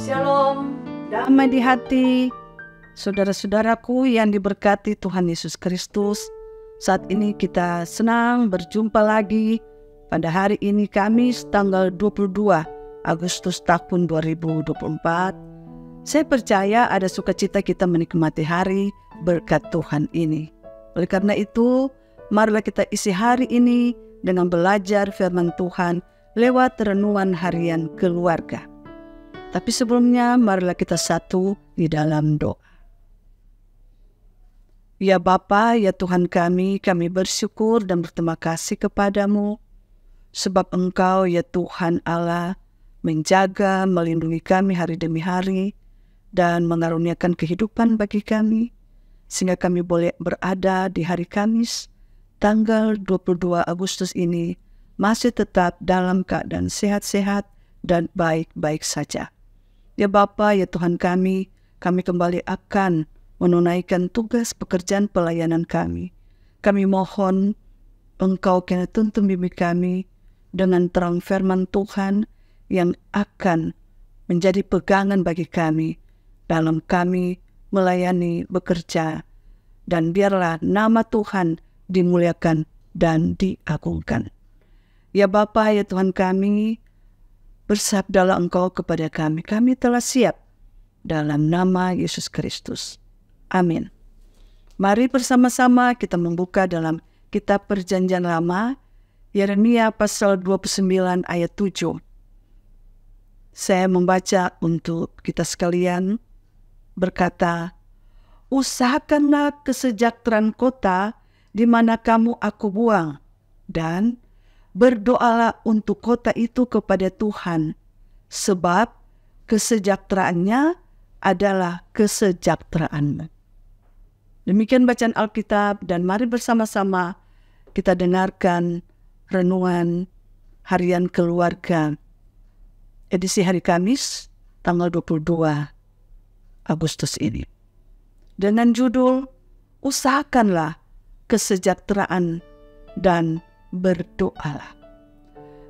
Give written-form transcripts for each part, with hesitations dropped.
Shalom, damai di hati. Saudara-saudaraku yang diberkati Tuhan Yesus Kristus, saat ini kita senang berjumpa lagi pada hari ini Kamis tanggal 22 Agustus tahun 2024. Saya percaya ada sukacita kita menikmati hari berkat Tuhan ini. Oleh karena itu, marilah kita isi hari ini dengan belajar firman Tuhan lewat renungan harian keluarga. Tapi sebelumnya, marilah kita satu di dalam doa. Ya Bapa, ya Tuhan kami bersyukur dan berterima kasih kepadamu, sebab Engkau, ya Tuhan Allah, menjaga, melindungi kami hari demi hari, dan mengaruniakan kehidupan bagi kami, sehingga kami boleh berada di hari Kamis, tanggal 22 Agustus ini, masih tetap dalam keadaan sehat-sehat dan baik-baik saja. Ya Bapa, ya Tuhan kami kembali akan menunaikan tugas pekerjaan pelayanan kami. Kami mohon Engkau kena tuntun bimbing kami dengan terang firman Tuhan yang akan menjadi pegangan bagi kami dalam kami melayani, bekerja, dan biarlah nama Tuhan dimuliakan dan diagungkan. Ya Bapa, ya Tuhan kami, bersabdalah Engkau kepada kami telah siap dalam nama Yesus Kristus. Amin. Mari bersama-sama kita membuka dalam kitab Perjanjian Lama, Yeremia pasal 29 ayat 7. Saya membaca untuk kita sekalian, berkata, usahakanlah kesejahteraan kota di mana aku buang, dan berdoalah untuk kota itu kepada Tuhan, sebab kesejahteraannya adalah kesejahteraanmu. Demikian bacaan Alkitab, dan mari bersama-sama kita dengarkan renungan harian keluarga edisi hari Kamis tanggal 22 Agustus ini. Dengan judul, usahakanlah kesejahteraan dan berdoalah.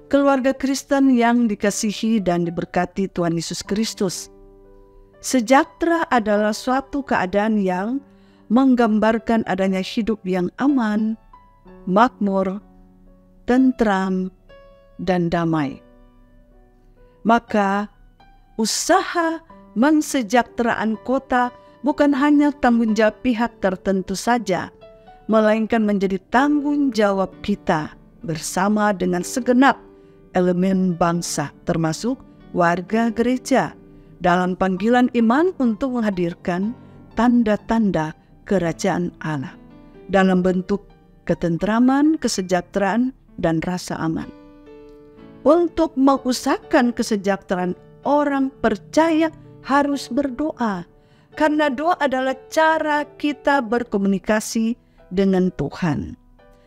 Keluarga Kristen yang dikasihi dan diberkati Tuhan Yesus Kristus, sejahtera adalah suatu keadaan yang menggambarkan adanya hidup yang aman, makmur, tentram, dan damai. Maka usaha mensejahteraan kota bukan hanya tanggung jawab pihak tertentu saja, melainkan menjadi tanggung jawab kita bersama dengan segenap elemen bangsa, termasuk warga gereja, dalam panggilan iman untuk menghadirkan tanda-tanda kerajaan Allah dalam bentuk ketentraman, kesejahteraan, dan rasa aman. Untuk mengusahakan kesejahteraan, orang percaya harus berdoa, karena doa adalah cara kita berkomunikasi dengan Tuhan,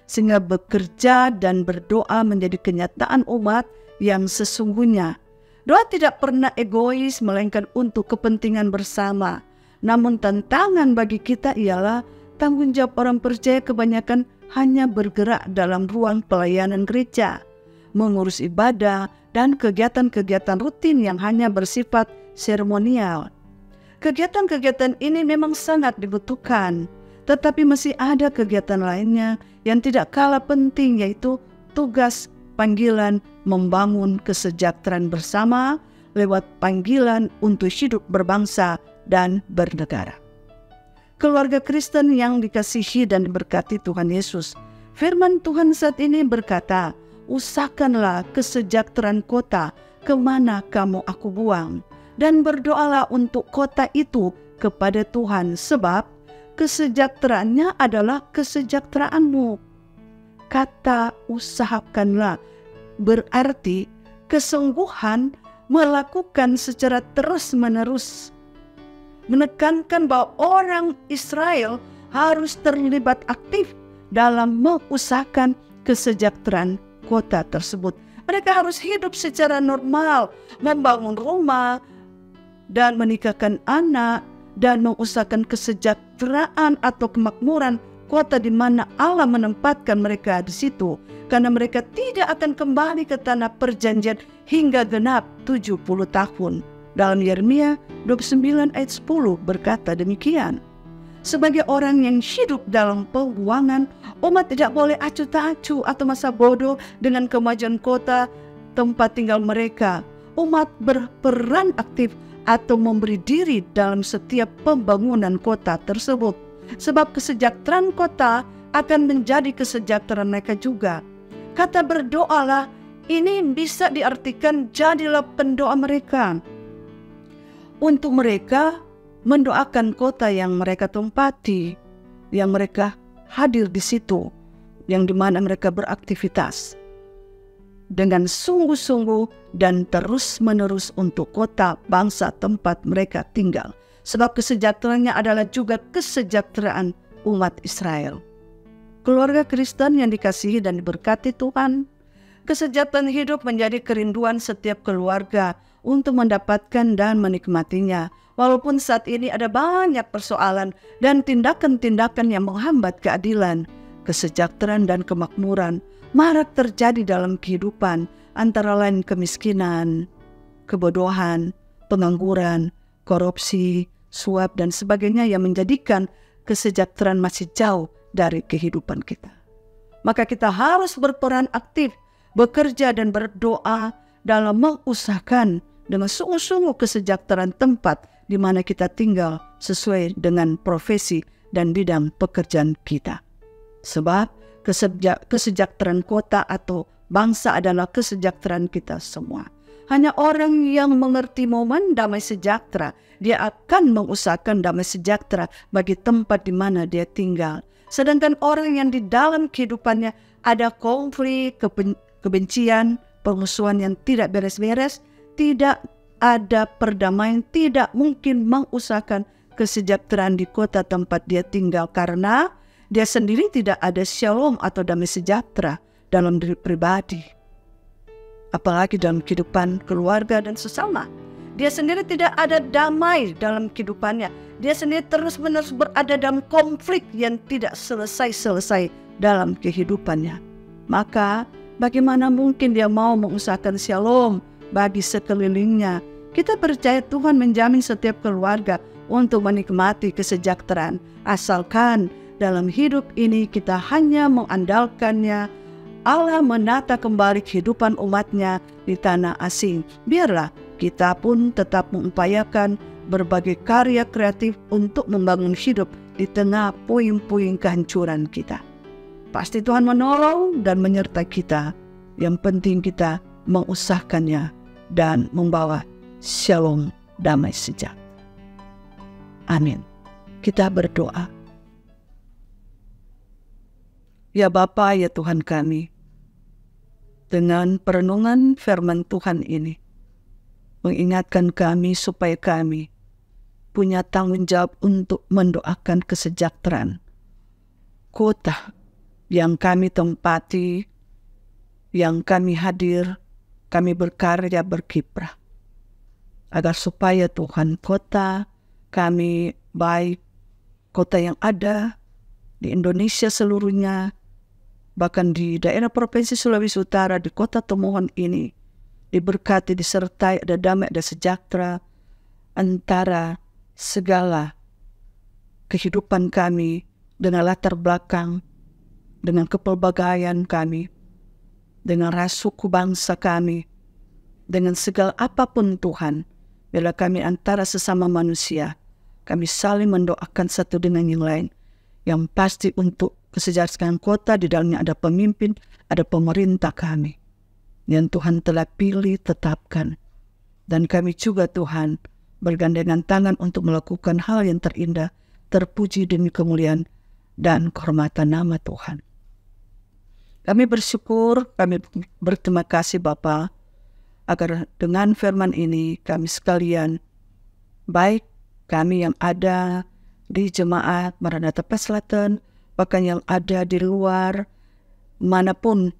sehingga bekerja dan berdoa menjadi kenyataan umat yang sesungguhnya. Doa tidak pernah egois, melainkan untuk kepentingan bersama. Namun tantangan bagi kita ialah tanggung jawab orang percaya kebanyakan hanya bergerak dalam ruang pelayanan gereja, mengurus ibadah dan kegiatan-kegiatan rutin yang hanya bersifat seremonial. Kegiatan-kegiatan ini memang sangat dibutuhkan, tetapi masih ada kegiatan lainnya yang tidak kalah penting, yaitu tugas panggilan membangun kesejahteraan bersama lewat panggilan untuk hidup berbangsa dan bernegara. Keluarga Kristen yang dikasihi dan diberkati Tuhan Yesus, firman Tuhan saat ini berkata, usahakanlah kesejahteraan kota kemana aku buang, dan berdoalah untuk kota itu kepada Tuhan, sebab kesejahteraannya adalah kesejahteraanmu. Kata usahakanlah berarti kesungguhan melakukan secara terus-menerus, menekankan bahwa orang Israel harus terlibat aktif dalam mengusahakan kesejahteraan kota tersebut. Mereka harus hidup secara normal, membangun rumah dan menikahkan anak, dan mengusahakan kesejahteraan atau kemakmuran kota di mana Allah menempatkan mereka di situ, karena mereka tidak akan kembali ke tanah perjanjian hingga genap 70 tahun. Dalam Yeremia 29 ayat 10 berkata demikian. Sebagai orang yang hidup dalam pembuangan, umat tidak boleh acuh tak acuh atau masa bodoh dengan kemajuan kota tempat tinggal mereka. Umat berperan aktif atau memberi diri dalam setiap pembangunan kota tersebut. Sebab kesejahteraan kota akan menjadi kesejahteraan mereka juga. Kata berdoalah ini bisa diartikan jadilah pendoa mereka. Untuk mereka mendoakan kota yang mereka tempati, yang mereka hadir di situ, yang dimana mereka beraktivitas dengan sungguh-sungguh dan terus-menerus untuk kota bangsa tempat mereka tinggal. Sebab kesejahteraannya adalah juga kesejahteraan umat Israel. Keluarga Kristen yang dikasihi dan diberkati Tuhan, kesejahteraan hidup menjadi kerinduan setiap keluarga untuk mendapatkan dan menikmatinya. Walaupun saat ini ada banyak persoalan dan tindakan-tindakan yang menghambat keadilan, kesejahteraan dan kemakmuran marak terjadi dalam kehidupan, antara lain kemiskinan, kebodohan, pengangguran, korupsi, suap dan sebagainya yang menjadikan kesejahteraan masih jauh dari kehidupan kita. Maka kita harus berperan aktif, bekerja dan berdoa dalam mengusahakan dengan sungguh-sungguh kesejahteraan tempat di mana kita tinggal sesuai dengan profesi dan bidang pekerjaan kita. Sebab kesejahteraan kota atau bangsa adalah kesejahteraan kita semua. Hanya orang yang mengerti momen damai sejahtera, dia akan mengusahakan damai sejahtera bagi tempat di mana dia tinggal. Sedangkan orang yang di dalam kehidupannya ada konflik, kebencian, permusuhan yang tidak beres-beres, tidak ada perdamaian, tidak mungkin mengusahakan kesejahteraan di kota tempat dia tinggal karena dia sendiri tidak ada shalom atau damai sejahtera dalam diri pribadi. Apalagi dalam kehidupan keluarga dan sesama. Dia sendiri tidak ada damai dalam kehidupannya. Dia sendiri terus-menerus berada dalam konflik yang tidak selesai-selesai dalam kehidupannya. Maka bagaimana mungkin dia mau mengusahakan shalom bagi sekelilingnya? Kita percaya Tuhan menjamin setiap keluarga untuk menikmati kesejahteraan. Asalkan dalam hidup ini kita hanya mengandalkannya. Allah menata kembali kehidupan umatnya di tanah asing. Biarlah kita pun tetap mengupayakan berbagai karya kreatif untuk membangun hidup di tengah puing-puing kehancuran kita. Pasti Tuhan menolong dan menyertai kita. Yang penting kita mengusahakannya dan membawa shalom damai sejahtera. Amin. Kita berdoa. Ya Bapa, ya Tuhan kami, dengan perenungan firman Tuhan ini, mengingatkan kami supaya kami punya tanggung jawab untuk mendoakan kesejahteraan kota yang kami tempati, yang kami hadir, kami berkarya berkiprah. Agar supaya Tuhan kota kami baik, kota yang ada di Indonesia seluruhnya, bahkan di daerah Provinsi Sulawesi Utara, di kota Tomohon ini, diberkati, disertai, ada damai, ada sejahtera antara segala kehidupan kami dengan latar belakang, dengan kepelbagaian kami, dengan ras suku bangsa kami, dengan segala apapun Tuhan. Bila kami antara sesama manusia, kami saling mendoakan satu dengan yang lain. Yang pasti untuk kesejahteraan kota, di dalamnya ada pemimpin, ada pemerintah kami yang Tuhan telah pilih, tetapkan. Dan kami juga Tuhan bergandengan tangan untuk melakukan hal yang terindah, terpuji demi kemuliaan dan kehormatan nama Tuhan. Kami bersyukur, kami berterima kasih Bapa, agar dengan firman ini kami sekalian, baik kami yang ada di jemaat Maranatha Selatan, bahkan yang ada di luar, manapun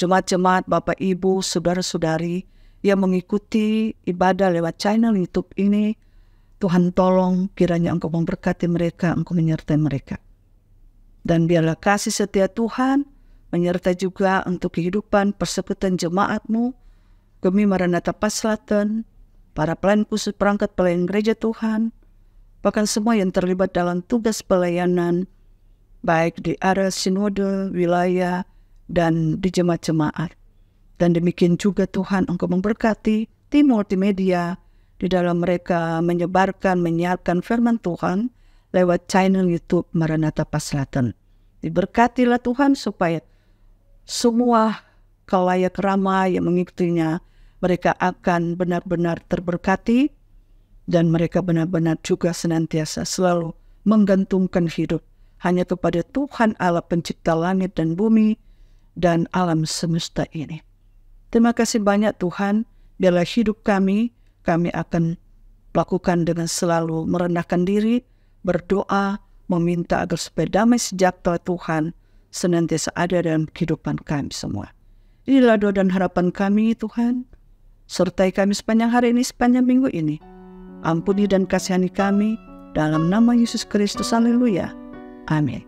jemaat-jemaat Bapak Ibu, saudara-saudari yang mengikuti ibadah lewat channel YouTube ini, Tuhan tolong kiranya Engkau memberkati mereka, Engkau menyertai mereka. Dan biarlah kasih setia Tuhan menyertai juga untuk kehidupan persekutuan jemaat-Mu, kami Maranatha Selatan, para pelayan khusus perangkat pelayan gereja Tuhan, bahkan semua yang terlibat dalam tugas pelayanan, baik di area sinode, wilayah, dan di jemaat-jemaat. Dan demikian juga Tuhan Engkau memberkati tim multimedia di dalam mereka menyebarkan, menyiarkan firman Tuhan lewat channel YouTube Maranatha Paslatan. Diberkatilah Tuhan supaya semua khalayak ramai yang mengikutinya, mereka akan benar-benar terberkati dan mereka benar-benar juga senantiasa selalu menggantungkan hidup hanya kepada Tuhan Allah pencipta langit dan bumi dan alam semesta ini. Terima kasih banyak Tuhan, biarlah hidup kami akan lakukan dengan selalu merendahkan diri, berdoa, meminta agar supaya damai sejahtera Tuhan senantiasa ada dalam kehidupan kami semua. Inilah doa dan harapan kami Tuhan, sertai kami sepanjang hari ini, sepanjang minggu ini. Ampuni dan kasihani kami, dalam nama Yesus Kristus, haleluya, amin.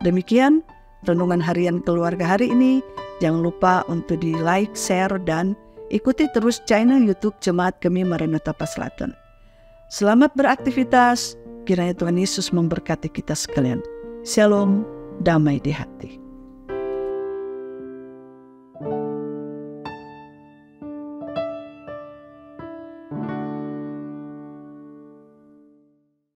Demikian renungan harian keluarga hari ini. Jangan lupa untuk di like, share, dan ikuti terus channel YouTube Jemaat Gemi Maranatha Paslatan. Selamat beraktivitas, kiranya Tuhan Yesus memberkati kita sekalian. Shalom, damai di hati.